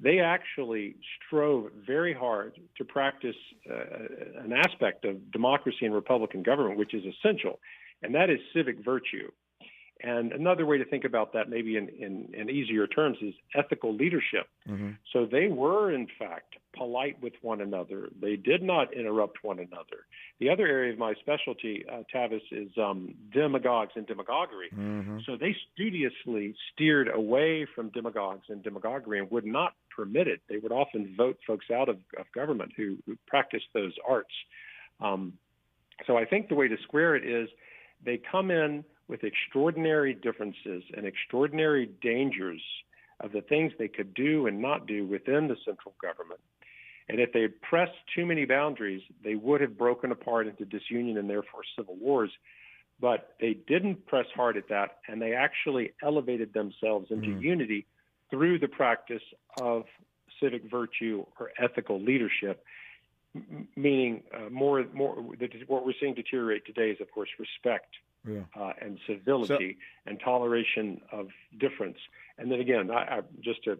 Speaker 2: they actually strove very hard to practice an aspect of democracy and Republican government, which is essential, and that is civic virtue. And another way to think about that, maybe in easier terms, is ethical leadership. Mm-hmm. So they were, in fact, polite with one another. They did not interrupt one another. The other area of my specialty, Tavis, is demagogues and demagoguery. Mm-hmm. So they studiously steered away from demagogues and demagoguery and would not permit it. They would often vote folks out of government who practiced those arts. So I think the way to square it is they come in with extraordinary differences and extraordinary dangers of the things they could do and not do within the central government. And if they had pressed too many boundaries, they would have broken apart into disunion and therefore civil wars. But they didn't press hard at that, and they actually elevated themselves into unity through the practice of civic virtue or ethical leadership, meaning more what we're seeing deteriorate today is, of course, respect. Yeah. And civility and toleration of difference. And then again, I just to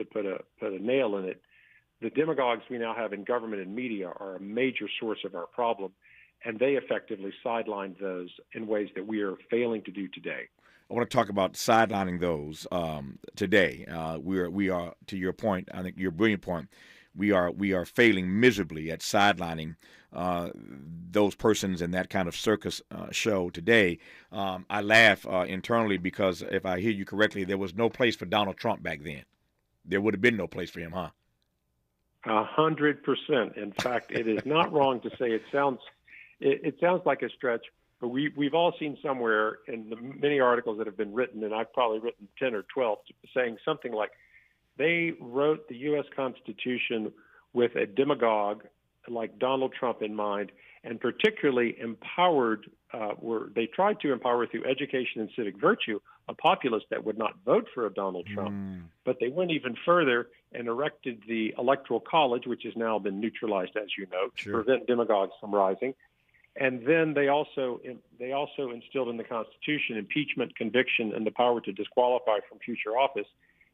Speaker 2: put a nail in it, the demagogues we now have in government and media are a major source of our problem, and they effectively sidelined those in ways that we are failing to do today.
Speaker 1: I want to talk about sidelining those today. We are, to your point, I think your brilliant point, we are failing miserably at sidelining those persons in that kind of circus show today. I laugh internally because if I hear you correctly, there was no place for Donald Trump back then. There would have been no place for him, huh?
Speaker 2: 100%. In fact, it is not wrong to say it sounds like a stretch, but we've all seen somewhere in the many articles that have been written, and I've probably written 10 or 12, saying something like, they wrote the U.S. Constitution with a demagogue like Donald Trump in mind, and particularly empowered, they tried to empower through education and civic virtue a populace that would not vote for a Donald Trump. But they went even further and erected the Electoral College, which has now been neutralized, as you know, to prevent demagogues from rising. And then they also instilled in the Constitution impeachment, conviction, and the power to disqualify from future office,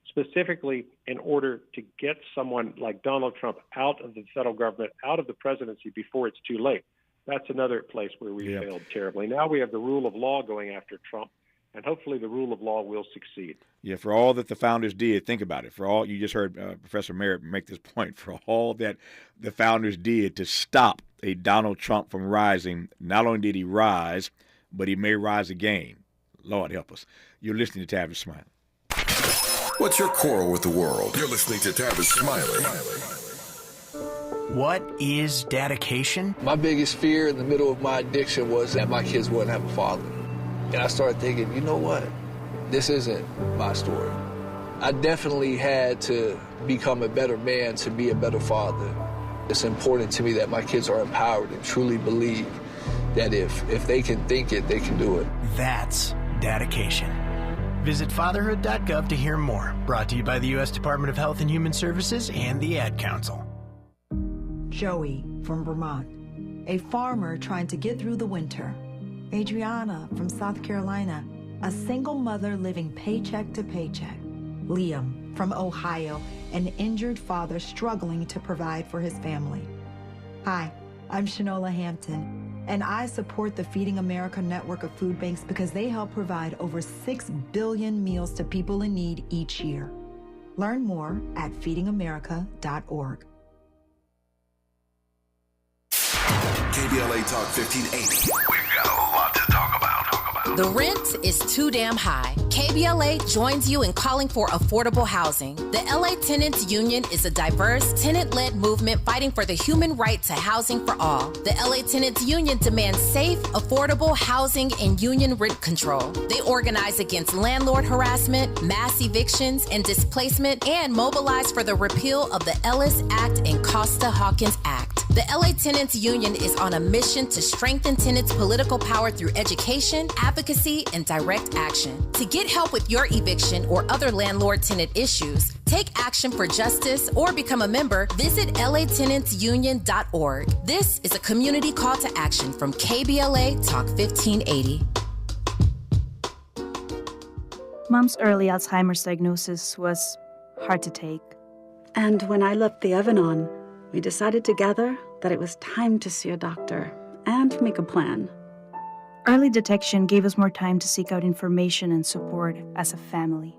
Speaker 2: specifically in order to get someone like Donald Trump out of the federal government, out of the presidency before it's too late. That's another place where we failed terribly. Now we have the rule of law going after Trump, and hopefully the rule of law will succeed.
Speaker 1: Yeah, for all that the founders did, think about it. For all, you just heard Professor Merritt make this point, for all that the founders did to stop a Donald Trump from rising, not only did he rise, but he may rise again. Lord help us. You're listening to Tavis Smiley.
Speaker 3: What's your quarrel with the world? You're listening to Tavis Smiley.
Speaker 4: What is dedication?
Speaker 5: My biggest fear in the middle of my addiction was that my kids wouldn't have a father. And I started thinking, you know what? This isn't my story. I definitely had to become a better man to be a better father. It's important to me that my kids are empowered and truly believe that if they can think it, they can do it.
Speaker 4: That's dedication. Visit fatherhood.gov to hear more. Brought to you by the U.S. Department of Health and Human Services and the Ad Council.
Speaker 6: Joey from Vermont, a farmer trying to get through the winter. Adriana from South Carolina, a single mother living paycheck to paycheck. Liam from Ohio, an injured father struggling to provide for his family. Hi, I'm Shanola Hampton, and I support the Feeding America network of food banks because they help provide over 6 billion meals to people in need each year. Learn more at feedingamerica.org.
Speaker 3: KBLA Talk 1580. We've got a lot to talk about.
Speaker 7: The rent is too damn high. KBLA joins you in calling for affordable housing. The LA Tenants Union is a diverse, tenant-led movement fighting for the human right to housing for all. The LA Tenants Union demands safe, affordable housing and union rent control. They organize against landlord harassment, mass evictions, and displacement, and mobilize for the repeal of the Ellis Act and Costa-Hawkins Act. The LA Tenants Union is on a mission to strengthen tenants' political power through education, advocacy, and direct action. To get help with your eviction or other landlord-tenant issues, take action for justice, or become a member, visit latenantsunion.org. This is a community call to action from KBLA Talk 1580.
Speaker 25: Mom's early Alzheimer's diagnosis was hard to take.
Speaker 26: And when I left the oven on, we decided together that it was time to see a doctor and make a plan.
Speaker 25: Early detection gave us more time to seek out information and support as a family.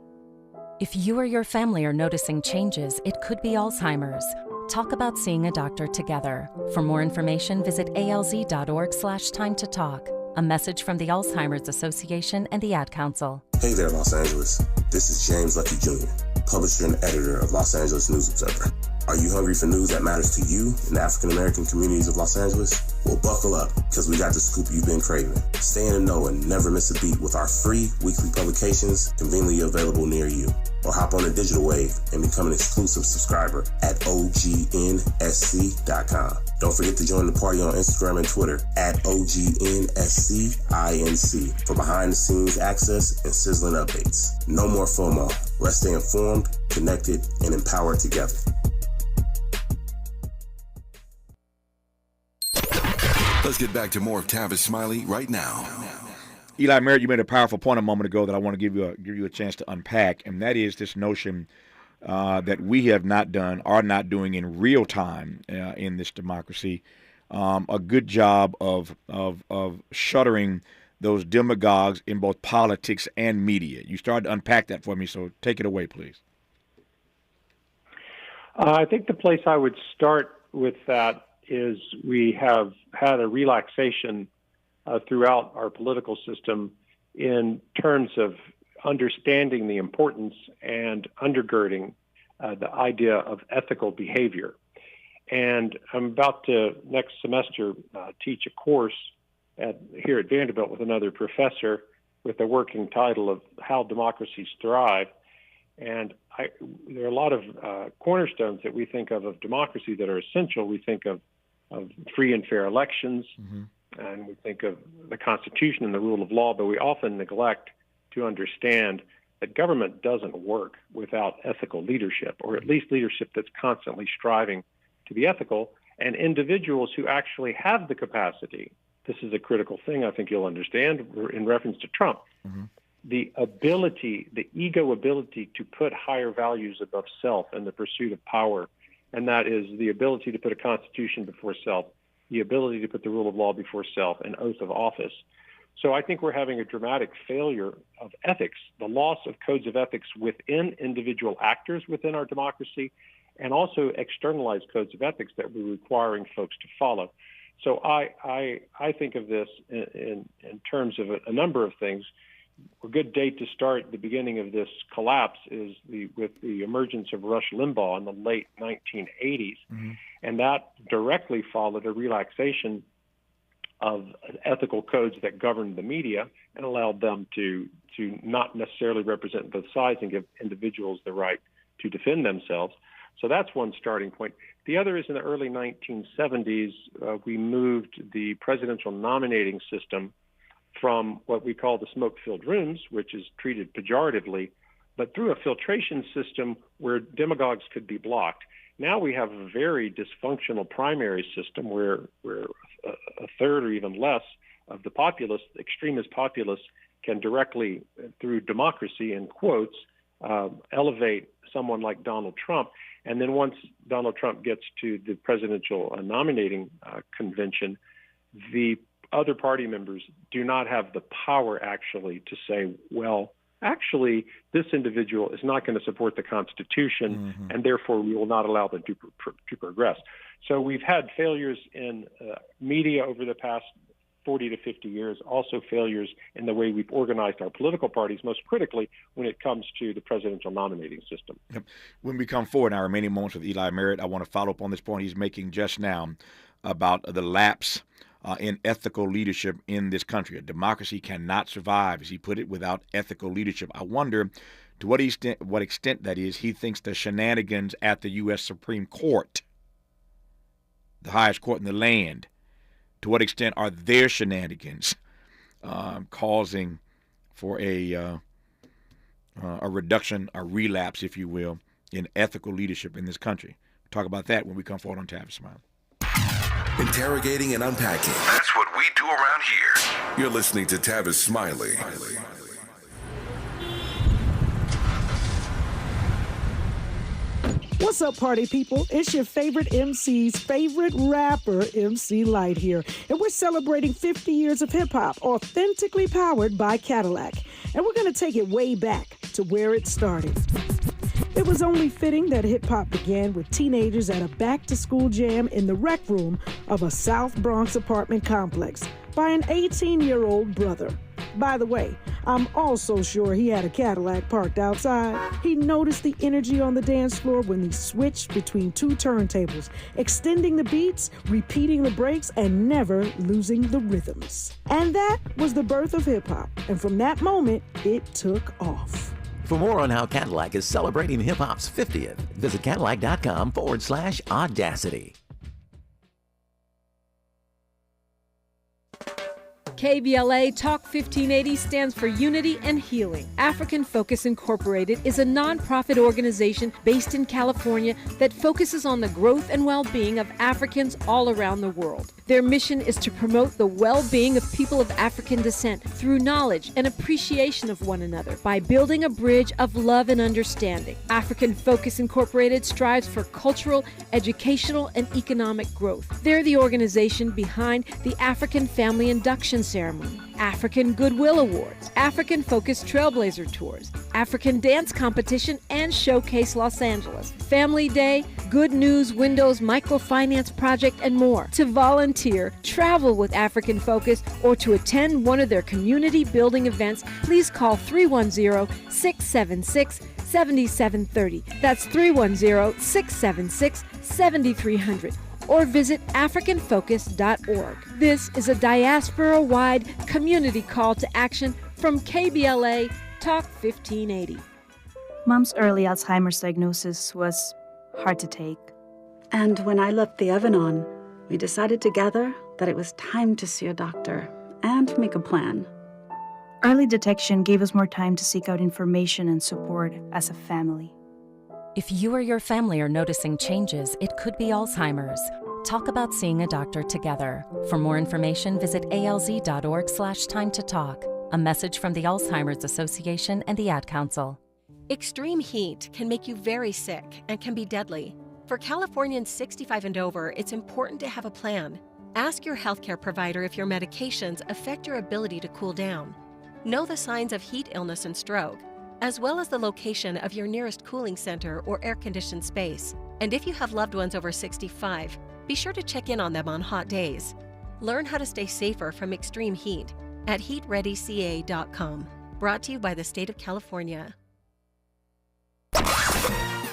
Speaker 27: If you or your family are noticing changes, it could be Alzheimer's. Talk about seeing a doctor together. For more information, visit alz.org/time to talk. A message from the Alzheimer's Association and the Ad Council.
Speaker 28: Hey there, Los Angeles. This is James Lucky Jr., publisher and editor of Los Angeles News Observer. Are you hungry for news that matters to you in the African-American communities of Los Angeles? Well, buckle up, because we got the scoop you've been craving. Stay in the know and never miss a beat with our free weekly publications conveniently available near you. Or hop on the digital wave and become an exclusive subscriber at OGNSC.com. Don't forget to join the party on Instagram and Twitter at OGNSCINC for behind-the-scenes access and sizzling updates. No more FOMO. Let's stay informed, connected, and empowered together.
Speaker 3: Let's get back to more of Tavis Smiley right now.
Speaker 1: Eli Merritt, you made a powerful point a moment ago that I want to give you a chance to unpack, and that is this notion that we have not done, are not doing in real time in this democracy, a good job of shuttering those demagogues in both politics and media. You started to unpack that for me, so take it away, please.
Speaker 2: I think the place I would start with that is we have had a relaxation throughout our political system in terms of understanding the importance and undergirding the idea of ethical behavior. And I'm about to, next semester, teach a course here at Vanderbilt with another professor with the working title of How Democracies Thrive. And there are a lot of cornerstones that we think of democracy that are essential. We think of free and fair elections, and we think of the Constitution and the rule of law, but we often neglect to understand that government doesn't work without ethical leadership, or at least leadership that's constantly striving to be ethical, and individuals who actually have the capacity. This is a critical thing I think you'll understand in reference to Trump. The ability, the ego ability to put higher values above self in the pursuit of power, and that is the ability to put a constitution before self, the ability to put the rule of law before self, an oath of office. So I think we're having a dramatic failure of ethics, the loss of codes of ethics within individual actors within our democracy, and also externalized codes of ethics that we're requiring folks to follow. So I think of this in terms of a number of things. A good date to start the beginning of this collapse is with the emergence of Rush Limbaugh in the late 1980s, and that directly followed a relaxation of ethical codes that governed the media and allowed them to not necessarily represent both sides and give individuals the right to defend themselves. So that's one starting point. The other is in the early 1970s, we moved the presidential nominating system from what we call the smoke-filled rooms, which is treated pejoratively, but through a filtration system where demagogues could be blocked. Now we have a very dysfunctional primary system where a third or even less of the populace, extremist populace, can directly, through democracy in quotes, elevate someone like Donald Trump. And then once Donald Trump gets to the presidential nominating convention, the other party members do not have the power actually to say, well, actually, this individual is not going to support the Constitution, and therefore we will not allow them to progress. So we've had failures in media over the past 40 to 50 years, also failures in the way we've organized our political parties, most critically when it comes to the presidential nominating system.
Speaker 1: Yep. When we come forward in our remaining moments with Eli Merritt, I want to follow up on this point he's making just now about the lapse in ethical leadership in this country. A democracy cannot survive, as he put it, without ethical leadership. I wonder to what extent that is he thinks the shenanigans at the U.S. Supreme Court, the highest court in the land, to what extent are their shenanigans causing for a reduction, a relapse, if you will, in ethical leadership in this country? We'll talk about that when we come forward on Tavis Smiley.
Speaker 8: Interrogating and unpacking.
Speaker 9: That's what we do around here.
Speaker 8: You're listening to Tavis Smiley.
Speaker 10: What's up, party people? It's your favorite MC's favorite rapper, MC Light here. And we're celebrating 50 years of hip-hop, authentically powered by Cadillac. And we're going to take it way back to where it started. It was only fitting that hip-hop began with teenagers at a back-to-school jam in the rec room of a South Bronx apartment complex by an 18-year-old brother. By the way, I'm also sure he had a Cadillac parked outside. He noticed the energy on the dance floor when he switched between two turntables, extending the beats, repeating the breaks, and never losing the rhythms. And that was the birth of hip-hop. And from that moment, it took off.
Speaker 11: For more on how Cadillac is celebrating hip-hop's 50th, visit Cadillac.com/audacity.
Speaker 21: KBLA Talk 1580 stands for Unity and Healing. African Focus Incorporated is a nonprofit organization based in California that focuses on the growth and well-being of Africans all around the world. Their mission is to promote the well-being of people of African descent through knowledge and appreciation of one another by building a bridge of love and understanding. African Focus Incorporated strives for cultural, educational, and economic growth. They're the organization behind the African Family Induction Ceremony, African Goodwill Awards, African Focus Trailblazer Tours, African Dance Competition, and Showcase Los Angeles, Family Day, Good News Windows Microfinance Project, and more. To volunteer, travel with African Focus, or to attend one of their community building events, please call 310-676-7730. That's 310-676-7300. Or visit AfricanFocus.org. This is a diaspora-wide community call to action from KBLA Talk 1580.
Speaker 25: Mom's early Alzheimer's diagnosis was hard to take.
Speaker 26: And when I left the Evanon, we decided together that it was time to see a doctor and make a plan.
Speaker 25: Early detection gave us more time to seek out information and support as a family.
Speaker 27: If you or your family are noticing changes, it could be Alzheimer's. Talk about seeing a doctor together. For more information, visit alz.org/time to talk. A message from the Alzheimer's Association and the Ad Council.
Speaker 12: Extreme heat can make you very sick and can be deadly. For Californians 65 and over, it's important to have a plan. Ask your healthcare provider if your medications affect your ability to cool down. Know the signs of heat illness and stroke, as well as the location of your nearest cooling center or air-conditioned space. And if you have loved ones over 65, be sure to check in on them on hot days. Learn how to stay safer from extreme heat at heatreadyca.com. Brought to you by the state of California.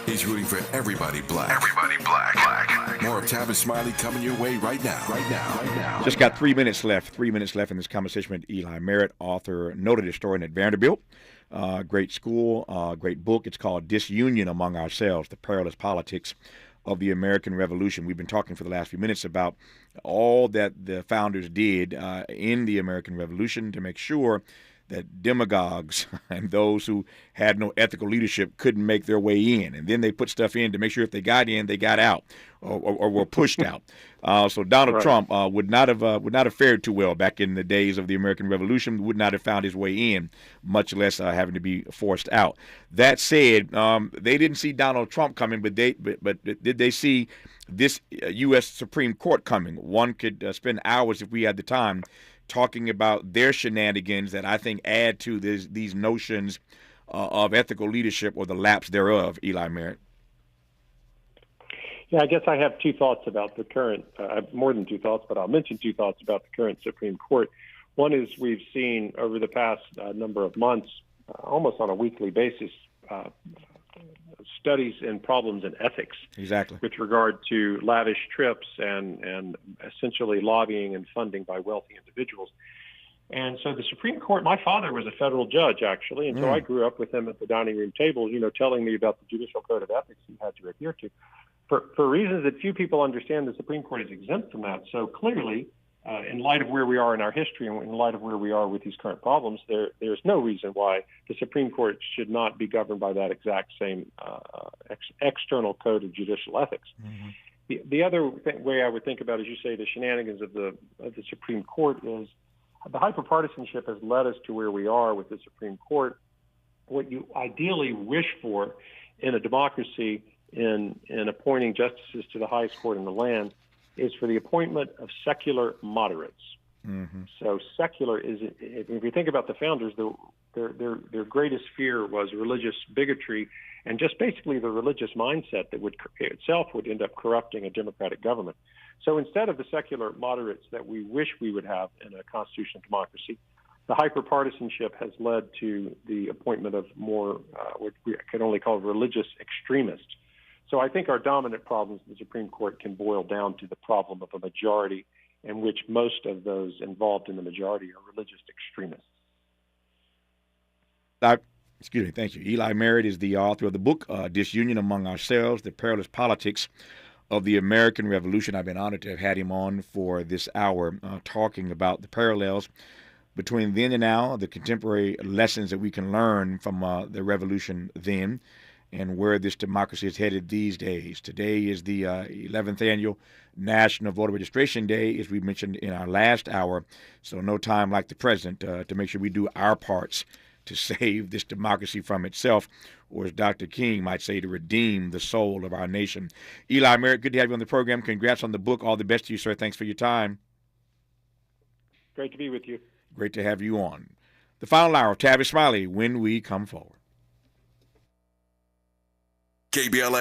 Speaker 8: He's rooting for everybody black. Everybody black. More of Tavis Smiley coming your way right now.
Speaker 1: Just got 3 minutes left. 3 minutes left in this conversation with Eli Merritt, author, noted historian at Vanderbilt. Great school, great book. It's called Disunion Among Ourselves, The Perilous Politics of the American Revolution. We've been talking for the last few minutes about all that the founders did in the American Revolution to make sure that demagogues and those who had no ethical leadership couldn't make their way in. And then they put stuff in to make sure if they got in, they got out or were pushed out. So Donald Trump would not have fared too well back in the days of the American Revolution, would not have found his way in, much less having to be forced out. That said, they didn't see Donald Trump coming, but did they see this U.S. Supreme Court coming? One could spend hours, if we had the time, talking about their shenanigans that I think add to these notions of ethical leadership or the lapse thereof, Eli Merritt.
Speaker 2: Yeah, I guess I have two thoughts about the current, more than two thoughts, but I'll mention two thoughts about the current Supreme Court. One is we've seen over the past number of months, almost on a weekly basis, studies in problems in ethics.
Speaker 1: Exactly.
Speaker 2: With regard to lavish trips and essentially lobbying and funding by wealthy individuals. And so the Supreme Court, my father was a federal judge, actually, and so I grew up with him at the dining room table, telling me about the judicial code of ethics he had to adhere to. For reasons that few people understand, the Supreme Court is exempt from that. So clearly, in light of where we are in our history and in light of where we are with these current problems, there's no reason why the Supreme Court should not be governed by that exact same external code of judicial ethics. Mm-hmm. The other way I would think about, as you say, the shenanigans of the Supreme Court is the hyperpartisanship has led us to where we are with the Supreme Court. What you ideally wish for in a democracy in appointing justices to the highest court in the land is for the appointment of secular moderates. Mm-hmm. So secular is, if you think about the founders, their greatest fear was religious bigotry and just basically the religious mindset that would end up corrupting a democratic government. So instead of the secular moderates that we wish we would have in a constitutional democracy, the hyperpartisanship has led to the appointment of more, what we can only call religious extremists. So I think our dominant problems in the Supreme Court can boil down to the problem of a majority in which most of those involved in the majority are religious extremists.
Speaker 1: Excuse me, thank you. Eli Merritt is the author of the book, Disunion Among Ourselves, The Perilous Politics of the American Revolution. I've been honored to have had him on for this hour talking about the parallels between then and now, the contemporary lessons that we can learn from the revolution then, and where this democracy is headed these days. Today is the 11th annual National Voter Registration Day, as we mentioned in our last hour. So no time like the present to make sure we do our parts to save this democracy from itself, or as Dr. King might say, to redeem the soul of our nation. Eli Merritt, good to have you on the program. Congrats on the book. All the best to you, sir. Thanks for your time.
Speaker 2: Great to be with you.
Speaker 1: Great to have you on. The final hour of Tavis Smiley, When We Come Forward.
Speaker 8: KBLA